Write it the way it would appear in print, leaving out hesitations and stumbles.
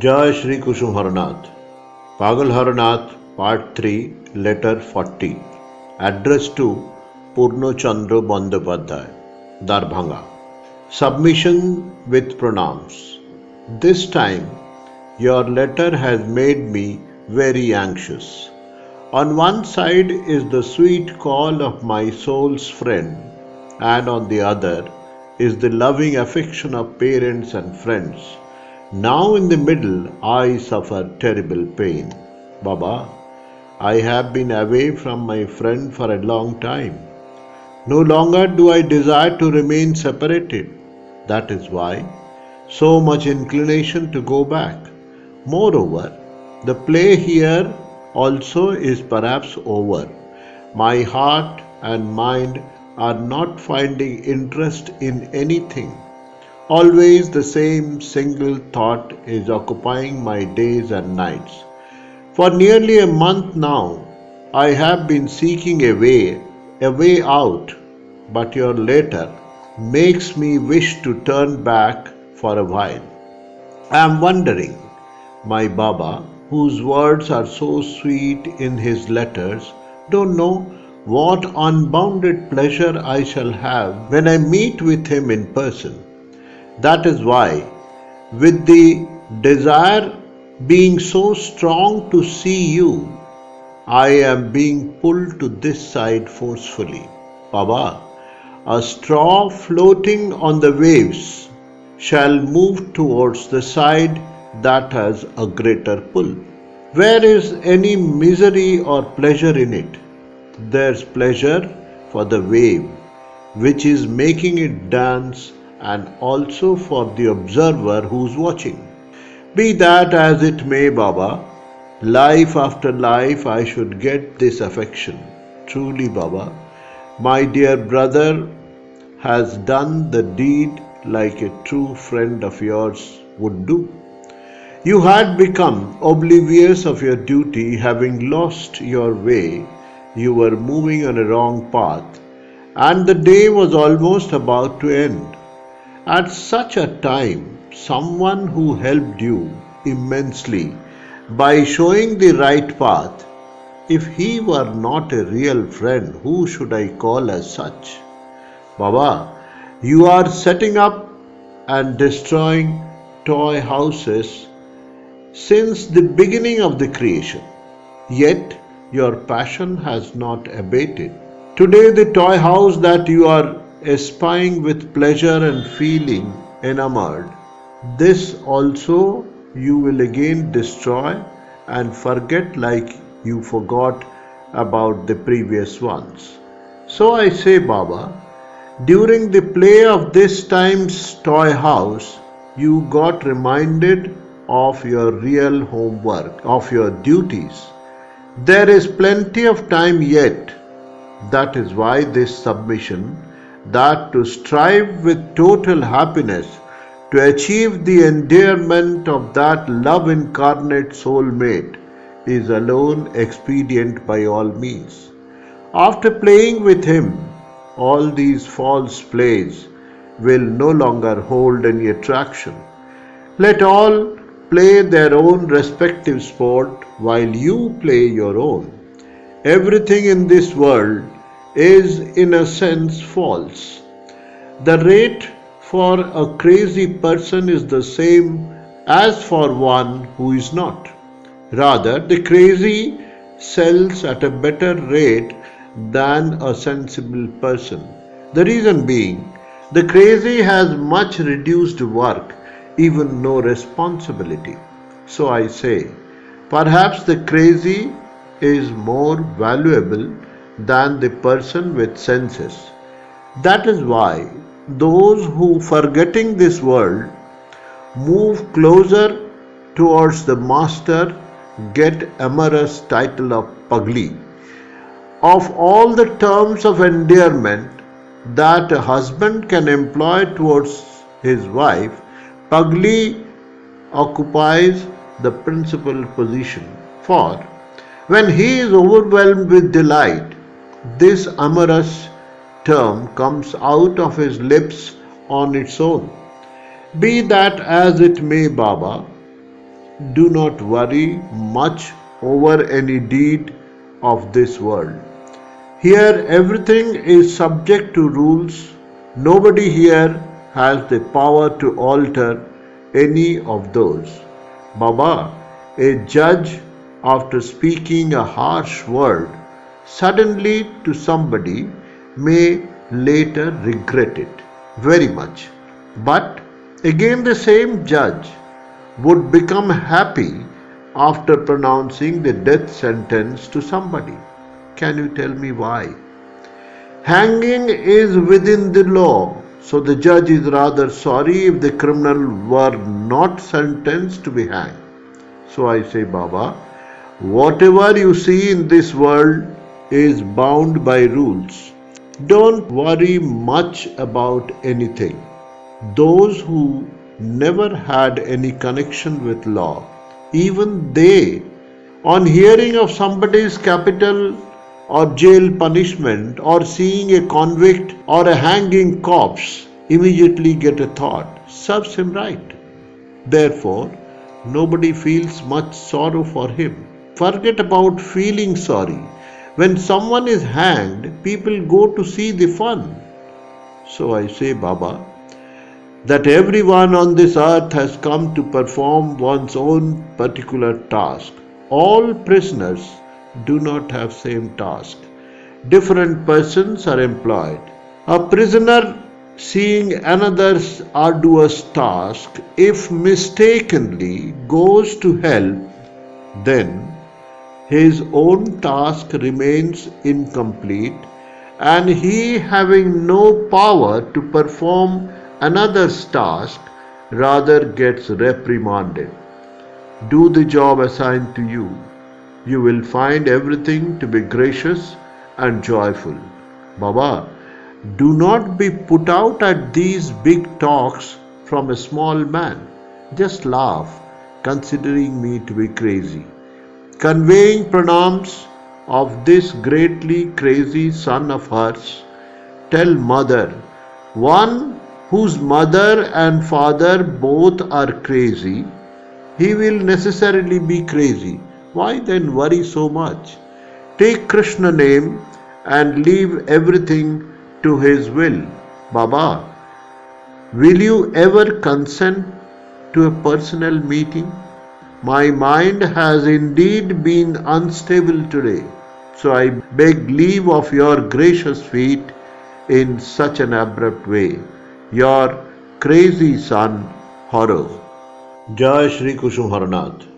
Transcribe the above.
Jai Shri Kusum Harnath. Pagal Harnath, Part 3, Letter 40. Addressed to Purno Chandra Bandyopadhyay, Darbhanga. Submission with pronouns. This time, your letter has made me very anxious. On one side is the sweet call of my soul's friend, and on the other is the loving affection of parents and friends. Now in the middle, I suffer terrible pain. Baba, I have been away from my friend for a long time. No longer do I desire to remain separated. That is why so much inclination to go back. Moreover, the play here also is perhaps over. My heart and mind are not finding interest in anything. Always the same single thought is occupying my days and nights. For nearly a month now, I have been seeking a way out, but your letter makes me wish to turn back for a while. I am wondering, my Baba, whose words are so sweet in his letters, don't know what unbounded pleasure I shall have when I meet with him in person. That is why, with the desire being so strong to see you, I am being pulled to this side forcefully. Baba, a straw floating on the waves shall move towards the side that has a greater pull. Where is any misery or pleasure in it? There's pleasure for the wave, which is making it dance, and also for the observer who's watching. Be that as it may, Baba, life after life I should get this affection. Truly, Baba, my dear brother has done the deed like a true friend of yours would do. You had become oblivious of your duty, having lost your way. You were moving on a wrong path, and the day was almost about to end. At such a time, someone who helped you immensely by showing the right path, if he were not a real friend, who should I call as such? Baba, you are setting up and destroying toy houses since the beginning of the creation. Yet your passion has not abated. Today the toy house that you are espying with pleasure and feeling enamored, this also you will again destroy and forget like you forgot about the previous ones. So I say, Baba, during the play of this time's toy house, you got reminded of your real homework, of your duties. There is plenty of time yet. That is why this submission, that to strive with total happiness to achieve the endearment of that love incarnate soulmate is alone expedient by all means. After playing with him, all these false plays will no longer hold any attraction. Let all play their own respective sport while you play your own. Everything in this world is in a sense false. The rate for a crazy person is the same as for one who is not. Rather, the crazy sells at a better rate than a sensible person. The reason being, the crazy has much reduced work, even no responsibility. So I say, perhaps the crazy is more valuable than the person with senses. That is why those who, forgetting this world, move closer towards the master get amorous title of Pagli. Of all the terms of endearment that a husband can employ towards his wife, Pagli occupies the principal position. For when he is overwhelmed with delight, this amorous term comes out of his lips on its own. Be that as it may, Baba, do not worry much over any deed of this world. Here everything is subject to rules. Nobody here has the power to alter any of those. Baba, a judge, after speaking a harsh word suddenly to somebody, may later regret it very much. But again, the same judge would become happy after pronouncing the death sentence to somebody. Can you tell me why? Hanging is within the law, so the judge is rather sorry if the criminal were not sentenced to be hanged. So I say, Baba, whatever you see in this world is bound by rules. Don't worry much about anything. Those who never had any connection with law, even they, on hearing of somebody's capital or jail punishment or seeing a convict or a hanging corpse, immediately get a thought, serves him right. Therefore, nobody feels much sorrow for him. Forget about feeling sorry. When someone is hanged, people go to see the fun. So I say, Baba, that everyone on this earth has come to perform one's own particular task. All prisoners do not have same task. Different persons are employed. A prisoner seeing another's arduous task, if mistakenly goes to help, then his own task remains incomplete, and he, having no power to perform another's task, rather gets reprimanded. Do the job assigned to you. You will find everything to be gracious and joyful. Baba, do not be put out at these big talks from a small man. Just laugh, considering me to be crazy. Conveying pranams of this greatly crazy son of hers, tell mother, one whose mother and father both are crazy, he will necessarily be crazy. Why then worry so much? Take Krishna name and leave everything to his will. Baba, will you ever consent to a personal meeting? My mind has indeed been unstable today, so I beg leave of your gracious feet in such an abrupt way. Your crazy son, Horror. Jai Shri Kushum Harnath.